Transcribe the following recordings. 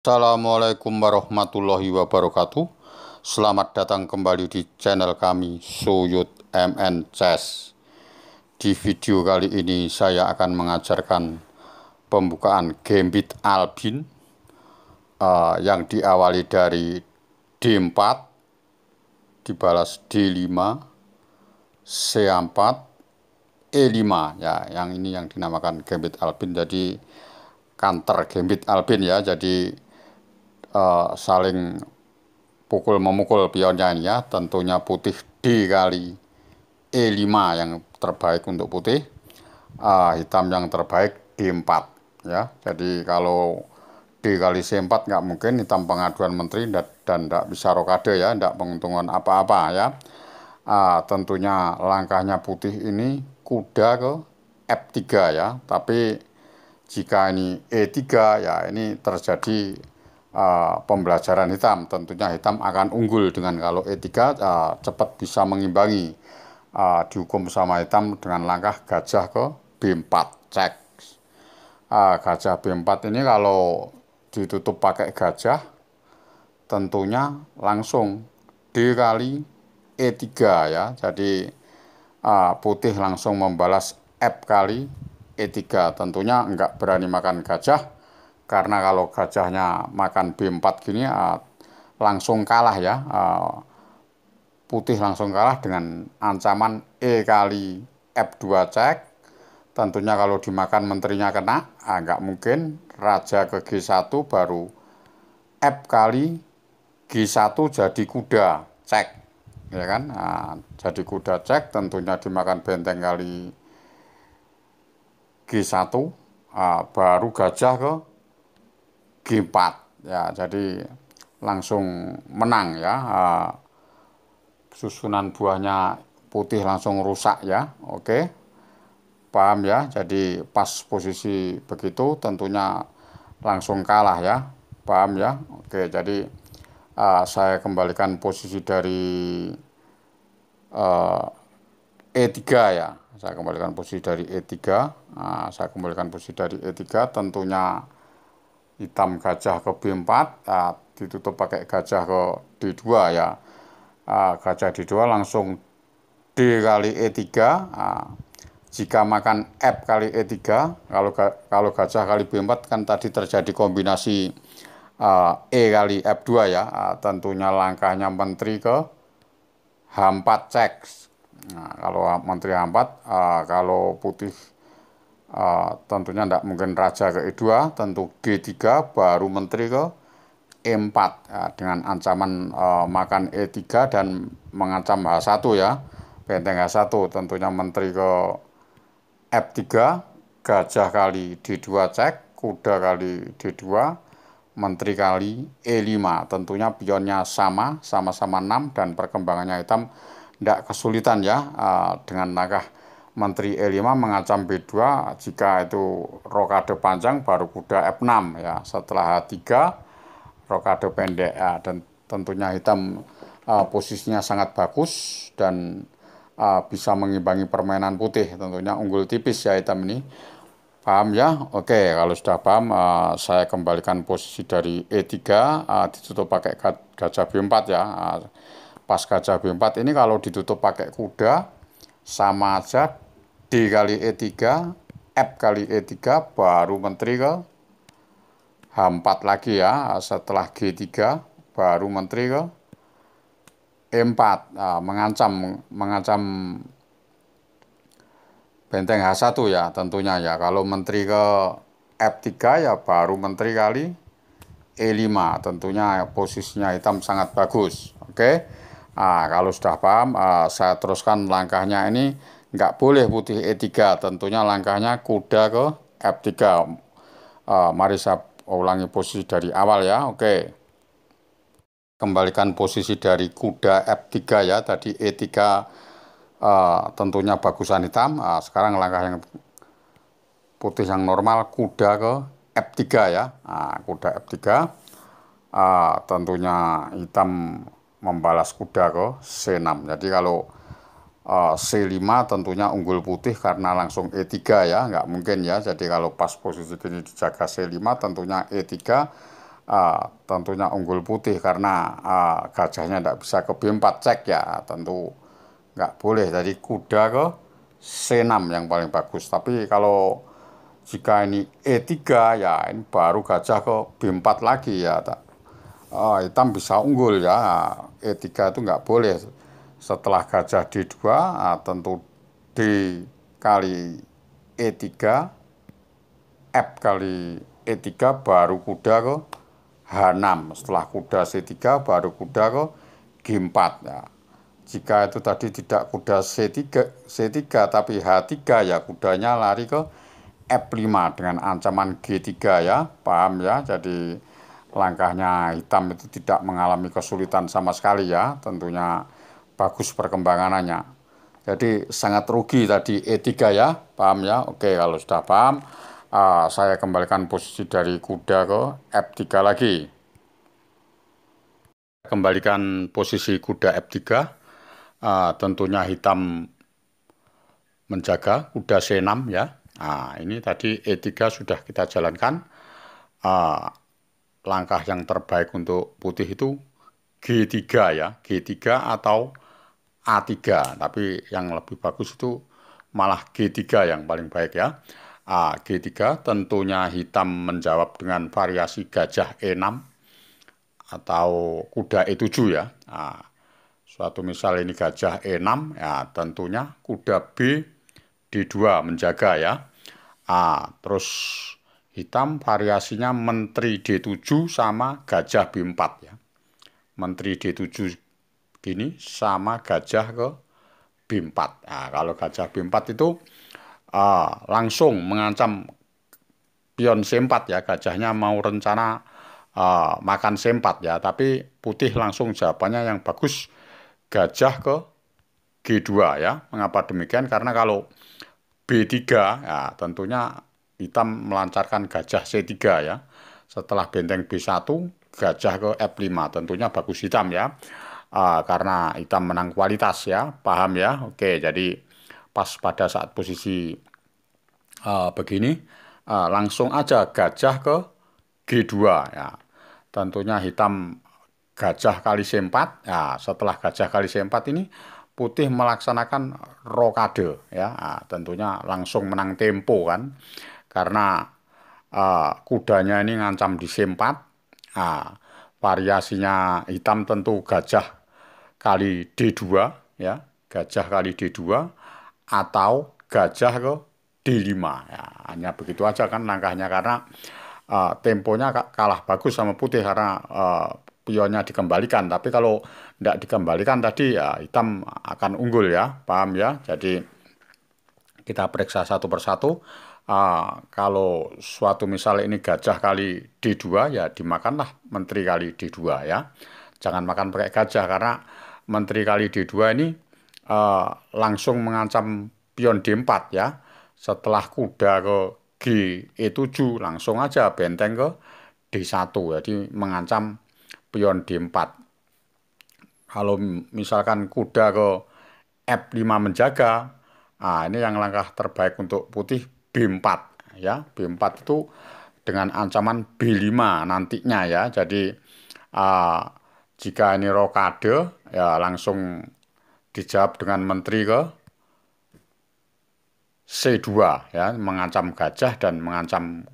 Assalamualaikum warahmatullahi wabarakatuh. Selamat datang kembali di channel kami Suyut MN Chess. Di video kali ini saya akan mengajarkan pembukaan gambit Albin yang diawali dari D4, dibalas D5, C4, E5 ya. Yang ini yang dinamakan gambit Albin. Jadi counter gambit Albin ya. Jadi saling pukul-memukul pionnya ini ya. Tentunya putih D kali E5 yang terbaik untuk putih, hitam yang terbaik D4 ya. Jadi kalau D kali C4 nggak mungkin, hitam pengaduan menteri dan nggak bisa rokade ya, nggak menguntungkan apa-apa ya. Tentunya langkahnya putih ini kuda ke F3 ya. Tapi jika ini E3 ya, ini terjadi pembelajaran hitam. Tentunya hitam akan unggul dengan kalau E3 cepat bisa mengimbangi. Dihukum sama hitam dengan langkah gajah ke B4 cek. Gajah B4 ini kalau ditutup pakai gajah, tentunya langsung D kali E3 ya. Jadi putih langsung membalas F kali E3. Tentunya enggak berani makan gajah, karena kalau gajahnya makan B4 gini langsung kalah ya. Putih langsung kalah dengan ancaman E kali F2 cek. Tentunya kalau dimakan menterinya kena, nggak mungkin. Raja ke G1 baru F kali G1 jadi kuda cek ya kan. Jadi kuda cek, tentunya dimakan benteng kali G1, baru gajah ke G4 ya. Jadi langsung menang ya. Susunan buahnya putih langsung rusak ya. Oke, paham ya. Jadi pas posisi begitu tentunya langsung kalah ya. Paham ya. Oke, jadi saya kembalikan posisi dari E3 ya. Saya kembalikan posisi dari E3. Saya kembalikan posisi dari E3. Tentunya hitam gajah ke B4, ditutup pakai gajah ke D2 ya. Gajah D2 langsung D kali E3. Jika makan F kali E3, kalau gajah kali B4 kan tadi terjadi kombinasi E kali F2 ya. Tentunya langkahnya menteri ke H4 cek. Kalau menteri H4, kalau putih tentunya tidak mungkin raja ke E2, tentu G3 baru menteri ke E4 ya, dengan ancaman makan E3 dan mengancam H1 ya, benteng H1. Tentunya menteri ke F3, gajah kali D2 cek, kuda kali D2, menteri kali E5. Tentunya pionnya sama-sama 6 dan perkembangannya hitam tidak kesulitan ya. Dengan langkah menteri E5 mengancam B2, jika itu rokade panjang baru kuda F6 ya. Setelah H3 rokade pendek ya. Dan tentunya hitam posisinya sangat bagus dan bisa mengimbangi permainan putih. Tentunya unggul tipis ya hitam ini. Paham ya? Oke, kalau sudah paham, saya kembalikan posisi dari E3, ditutup pakai gajah B4 ya. Pas gajah B4 ini kalau ditutup pakai kuda, sama aja D kali E3, F kali E3, baru menteri ke H4 lagi ya. Setelah G3, baru menteri ke E4, mengancam benteng H1 ya tentunya ya. Kalau menteri ke F3 ya baru menteri kali E5. Tentunya posisinya hitam sangat bagus. Oke, kalau sudah paham, saya teruskan langkahnya ini. Nggak boleh putih E3. Tentunya langkahnya kuda ke F3. Mari saya ulangi posisi dari awal ya. Oke, kembalikan posisi dari kuda F3 ya. Tadi E3 tentunya bagusan hitam. Sekarang langkah yang putih yang normal, kuda ke F3 ya. Kuda F3, tentunya hitam membalas kuda ke C6. Jadi kalau C5 tentunya unggul putih karena langsung E3 ya, nggak mungkin ya. Jadi kalau pas posisi ini dijaga C5, tentunya E3 tentunya unggul putih karena gajahnya tidak bisa ke B4 cek ya, tentu nggak boleh. Jadi kuda ke C6 yang paling bagus. Tapi kalau jika ini E3 ya ini baru gajah ke B4 lagi ya. Hitam bisa unggul ya. E3 itu nggak boleh. Setelah gajah D2, tentu D kali E3, F kali E3 baru kuda ke H6. Setelah kuda C3 baru kuda ke G4 ya. Jika itu tadi tidak kuda C3 tapi H3 ya kudanya lari ke F5 dengan ancaman G3 ya. Paham ya? Jadi langkahnya hitam itu tidak mengalami kesulitan sama sekali ya. Tentunya bagus perkembangannya. Jadi sangat rugi tadi E3 ya. Paham ya? Oke, kalau sudah paham, saya kembalikan posisi dari kuda ke F3 lagi. Kembalikan posisi kuda F3. Tentunya hitam menjaga kuda C6 ya. Ini tadi E3 sudah kita jalankan. Langkah yang terbaik untuk putih itu G3 ya. G3 atau A3. Tapi yang lebih bagus itu malah G3 yang paling baik ya. G3 tentunya hitam menjawab dengan variasi gajah E6 atau kuda E7 ya. Suatu misal ini gajah E6 ya, tentunya kuda B D2 menjaga ya. Terus hitam variasinya menteri D7 sama gajah B4 ya. Menteri D7 gini sama gajah ke B4. Kalau gajah B4 itu langsung mengancam pion C4 ya. Gajahnya mau rencana makan C4 ya. Tapi putih langsung jawabannya yang bagus gajah ke G2 ya. Mengapa demikian? Karena kalau B3 ya tentunya hitam melancarkan gajah C3 ya. Setelah benteng B1 gajah ke F5 tentunya bagus hitam ya. Karena hitam menang kualitas ya. Paham ya? Oke, jadi pas pada saat posisi begini langsung aja gajah ke G2 ya. Tentunya hitam gajah kali C4 ya. Setelah gajah kali C4 ini putih melaksanakan rokade ya. Tentunya langsung menang tempo kan karena kudanya ini ngancam di C4. Variasinya hitam tentu gajah kali D2 ya. Gajah kali D2 atau gajah ke D5 ya. Hanya begitu aja kan langkahnya karena temponya kalah bagus sama putih karena pionnya dikembalikan. Tapi kalau tidak dikembalikan tadi ya hitam akan unggul ya. Paham ya? Jadi kita periksa satu persatu. Kalau suatu misal ini gajah kali D2 ya dimakanlah menteri kali D2 ya. Jangan makan pakai gajah karena menteri kali D2 ini langsung mengancam pion D4 ya. Setelah kuda ke G E7 langsung aja benteng ke D1 jadi mengancam pion D4. Kalau misalkan kuda ke F5 menjaga, ini yang langkah terbaik untuk putih B4 ya. B4 itu dengan ancaman B5 nantinya ya. Jadi jika ini rokade ya langsung dijawab dengan menteri ke C2 ya, mengancam gajah dan mengancam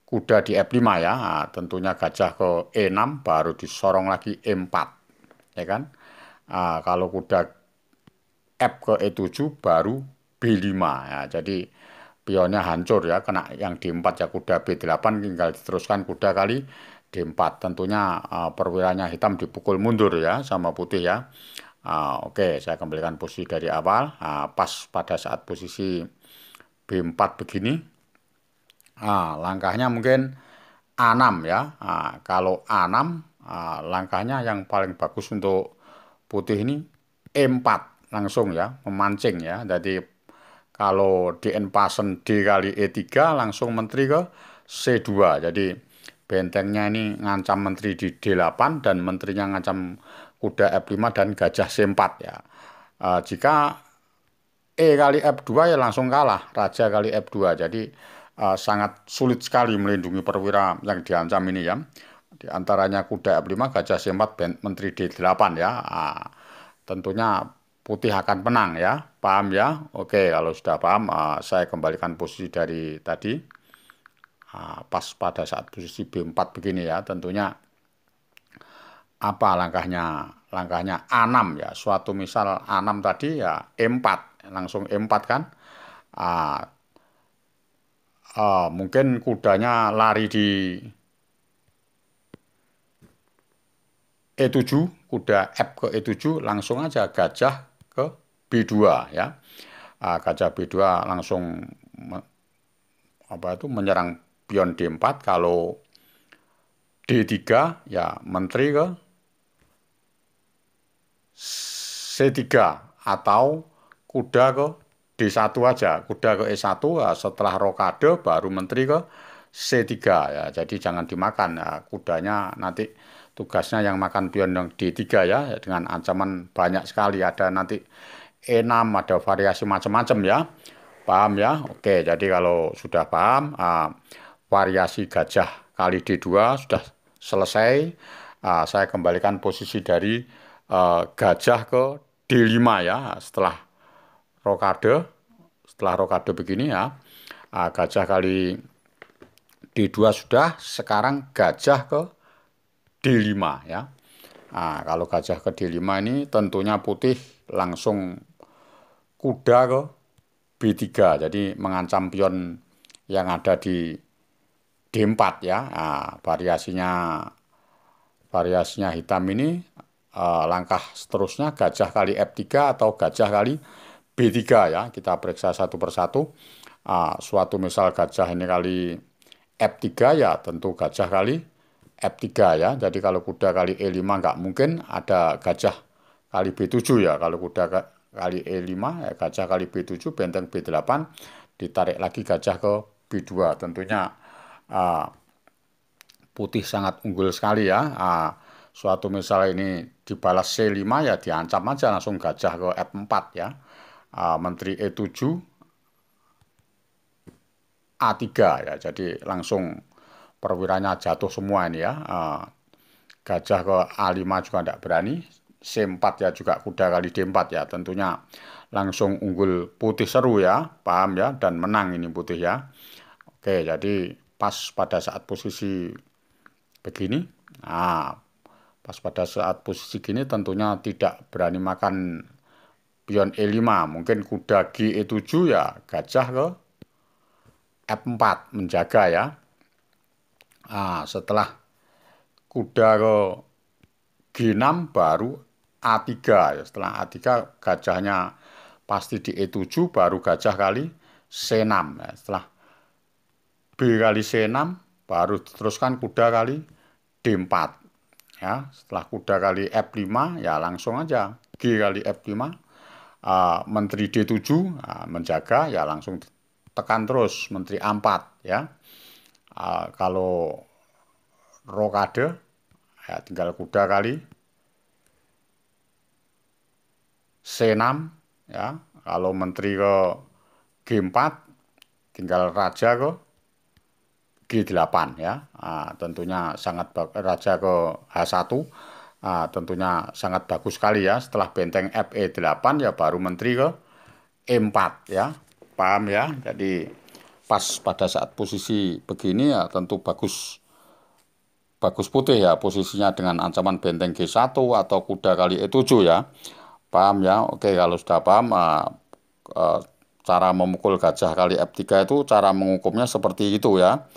kuda di F5 ya. Tentunya gajah ke E6 baru disorong lagi E4 ya kan. Kalau kuda F ke E7 baru B5 ya. Jadi pionnya hancur ya, kena yang D4 ya kuda B8 tinggal diteruskan kuda kali D4. Tentunya perwiranya hitam dipukul mundur ya sama putih ya. Oke, saya kembalikan posisi dari awal. Pas pada saat posisi B4 begini, langkahnya mungkin A6 ya. Kalau A6, langkahnya yang paling bagus untuk putih ini E4 langsung ya, memancing ya. Jadi kalau DN pasen D kali E3 langsung menteri ke C2. Jadi bentengnya ini ngancam menteri di D8 dan menterinya ngancam kuda F5 dan gajah C4 ya. Jika E kali F2 ya langsung kalah, raja kali F2. Jadi sangat sulit sekali melindungi perwira yang diancam ini ya. Di antaranya kuda F5, gajah C4, menteri D8 ya. Tentunya putih akan menang ya. Paham ya? Oke, kalau sudah paham, saya kembalikan posisi dari tadi. Pas pada saat posisi B4 begini ya, tentunya apa langkahnya? Langkahnya A6 ya. Suatu misal A6 tadi ya E4, langsung E4 kan. Ah, mungkin kudanya lari di E7, kuda F ke E7, langsung aja gajah ke B2 ya. Gajah B2 langsung menyerang pion D4. Kalau D3 ya menteri ke C3 atau kuda ke D1 aja. Kuda ke E1 ya, setelah rokade baru menteri ke C3 ya. Jadi jangan dimakan ya. Kudanya nanti tugasnya yang makan pion yang D3 ya, dengan ancaman banyak sekali. Ada nanti E6, ada variasi macam-macam ya. Paham ya? Oke, jadi kalau sudah paham, variasi gajah kali D2 sudah selesai. Saya kembalikan posisi dari gajah ke D5 ya. Rokade, setelah rokade begini ya, gajah kali D2 sudah, sekarang gajah ke D5 ya. Kalau gajah ke D5 ini tentunya putih langsung kuda ke B3, jadi mengancam pion yang ada di D4 ya. Variasinya hitam ini, langkah seterusnya gajah kali F3 atau gajah kali B3 ya. Kita periksa satu persatu. Suatu misal gajah ini kali F3 ya tentu gajah kali F3 ya. Jadi kalau kuda kali E5 nggak mungkin ada gajah kali B7 ya. Kalau kuda kali E5 ya gajah kali B7, benteng B8, ditarik lagi gajah ke B2. Tentunya putih sangat unggul sekali ya. Suatu misal ini dibalas C5 ya diancam aja langsung gajah ke F4 ya. Menteri E7, A3 ya. Jadi langsung perwiranya jatuh semua ini ya. Gajah ke A5 juga tidak berani. C4 ya juga kuda kali D4 ya. Tentunya langsung unggul putih seru ya. Paham ya? Dan menang ini putih ya. Oke, jadi pas pada saat posisi begini. Pas pada saat posisi gini tentunya tidak berani makan pion E5. Mungkin kuda G-E7 ya gajah ke F4 menjaga ya. Setelah kuda ke G6 baru A3 ya. Setelah A3 gajahnya pasti di E7, baru gajah kali C6 ya. Setelah B kali C6 baru diteruskan kuda kali D4 ya. Setelah kuda kali F5 ya langsung aja G kali F5, menteri D7 menjaga ya langsung tekan terus menteri A4 ya. Kalau rokade ya tinggal kuda kali C6 ya. Kalau menteri ke G4 tinggal raja ke G8 ya. Tentunya sangat raja ke H1, tentunya sangat bagus sekali ya. Setelah benteng FE8 ya baru menteri ke E4 ya. Paham ya? Jadi pas pada saat posisi begini ya tentu bagus putih ya posisinya dengan ancaman benteng G1 atau kuda kali E7 ya. Paham ya? Oke, kalau sudah paham, cara memukul gajah kali F3 itu cara mengukumnya seperti itu ya.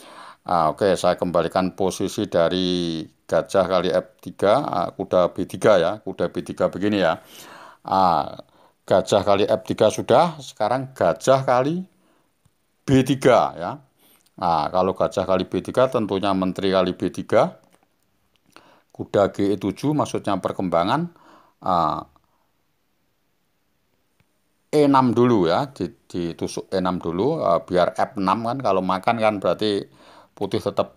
Oke, saya kembalikan posisi dari gajah kali F3, kuda B3 ya. Kuda B3 begini ya. Gajah kali F3 sudah, sekarang gajah kali B3 ya. Kalau gajah kali B3 tentunya menteri kali B3, kuda G7 maksudnya perkembangan, E6 dulu ya, ditusuk E6 dulu, biar F6 kan, kalau makan kan berarti putih tetap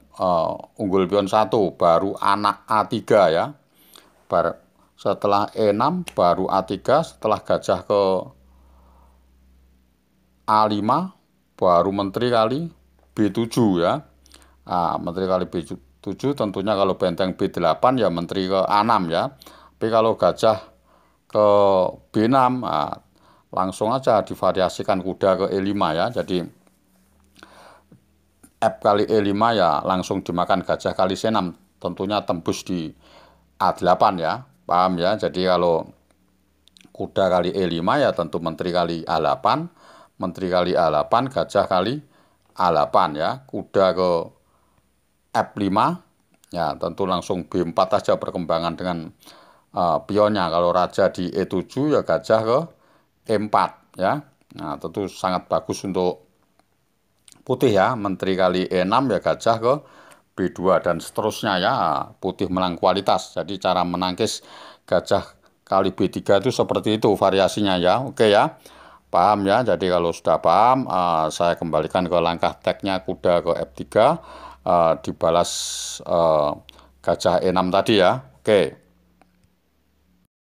unggul pion 1, baru anak A3 ya. Setelah E6 baru A3, setelah gajah ke A5 baru menteri kali B7 ya. Menteri kali 7 tentunya kalau benteng B8 ya menteri ke A6 ya. Tapi kalau gajah ke B6 langsung aja divariasikan kuda ke E5 ya. Jadi F kali E5 ya langsung dimakan gajah kali C6. Tentunya tembus di A8 ya. Paham ya? Jadi kalau kuda kali E5 ya tentu menteri kali A8. Menteri kali A8, gajah kali A8 ya. Kuda ke F5 ya tentu langsung B4 aja perkembangan dengan pionnya. Kalau raja di E7 ya gajah ke E4 ya. Nah tentu sangat bagus untuk putih ya. Menteri kali E6 ya gajah ke B2 dan seterusnya ya. Putih menang kualitas. Jadi cara menangkis gajah kali B3 itu seperti itu variasinya ya. Oke ya. Paham ya. Jadi kalau sudah paham saya kembalikan ke langkah teknya kuda ke F3 dibalas gajah E6 tadi ya.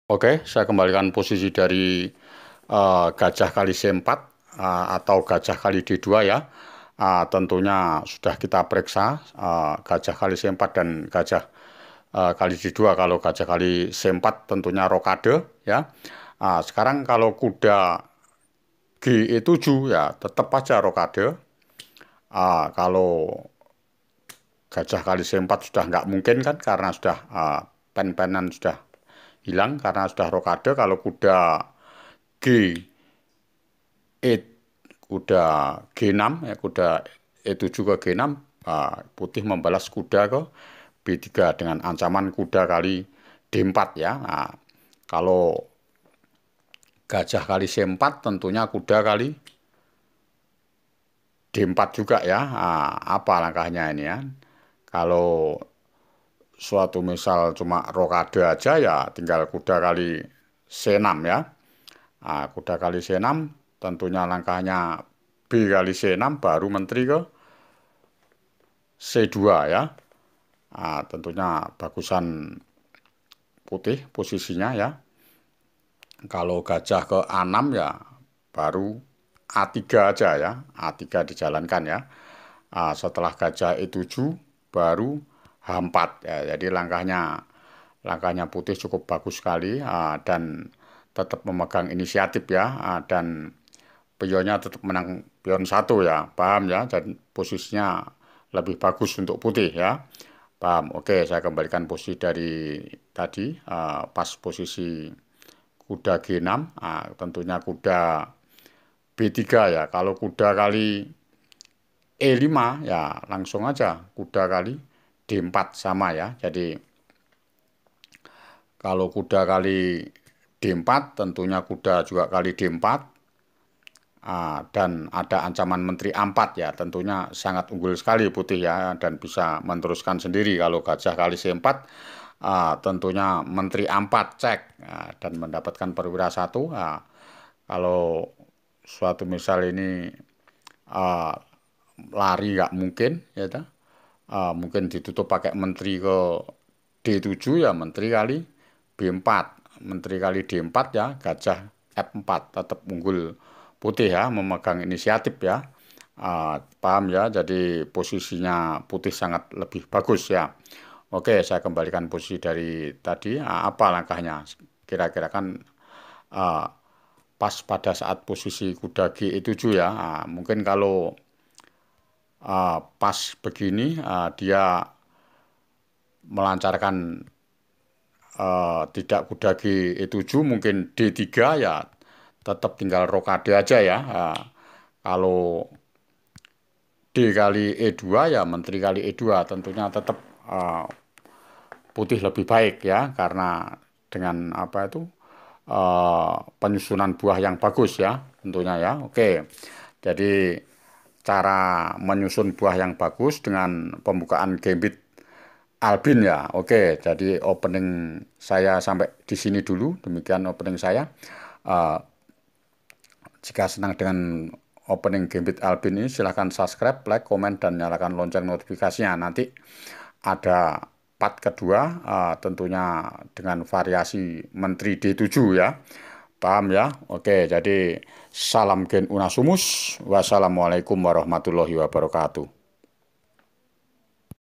Oke, saya kembalikan posisi dari gajah kali C4 atau gajah kali D2 ya. Tentunya sudah kita periksa gajah kali C4 dan gajah kali D2. Kalau gajah kali C4 tentunya rokade ya. Sekarang kalau kuda GE7 ya tetap aja rokade. Kalau gajah kali C4 sudah nggak mungkin kan karena sudah pen-penan sudah hilang karena sudah rokade. Kalau kuda kuda G6 ya kuda E7 ke G6 putih membalas kuda ke B3 dengan ancaman kuda kali D4 ya. Kalau gajah kali C4 tentunya kuda kali D4 juga ya. Apa langkahnya ini ya? Kalau suatu misal cuma rokade aja ya tinggal kuda kali C6 ya. Kuda kali C6 tentunya langkahnya B kali C6 baru menteri ke C2 ya. Tentunya bagusan putih posisinya ya. Kalau gajah ke A6 ya baru A3 aja ya. A3 dijalankan ya. Setelah gajah E7 baru H4 ya. Jadi langkahnya putih cukup bagus sekali dan tetap memegang inisiatif ya. Dan pionnya tetap menang pion 1 ya. Paham ya. Dan posisinya lebih bagus untuk putih ya. Paham. Oke, saya kembalikan posisi dari tadi pas posisi kuda G6 tentunya kuda B3 ya. Kalau kuda kali E5 ya langsung aja kuda kali D4 sama ya. Jadi kalau kuda kali D4 tentunya kuda juga kali D4 dan ada ancaman menteri A4 ya. Tentunya sangat unggul sekali putih ya dan bisa meneruskan sendiri. Kalau gajah kali C4 tentunya menteri A4 cek dan mendapatkan perwira 1. Kalau suatu misal ini lari nggak mungkin ya mungkin ditutup pakai menteri ke D7 ya menteri kali B4 menteri kali D4 ya gajah F4 tetap unggul putih ya memegang inisiatif ya. Paham ya, jadi posisinya putih sangat lebih bagus ya. Oke, saya kembalikan posisi dari tadi apa langkahnya kira-kira kan pas pada saat posisi kuda G7 ya. Mungkin kalau pas begini dia melancarkan tidak kuda G7 mungkin D3 ya tetap tinggal rokade aja ya. Kalau D kali E2 ya menteri kali E2 tentunya tetap putih lebih baik ya karena dengan apa itu penyusunan buah yang bagus ya tentunya ya. Oke, jadi cara menyusun buah yang bagus dengan pembukaan gambit Albin ya. Oke, jadi opening saya sampai di sini dulu. Demikian opening saya. Jika senang dengan opening gambit Albin ini silahkan subscribe, like, komen, dan nyalakan lonceng notifikasinya. Nanti ada part kedua tentunya dengan variasi menteri D7 ya. Paham ya? Oke, jadi salam gen unasumus. Wassalamualaikum warahmatullahi wabarakatuh.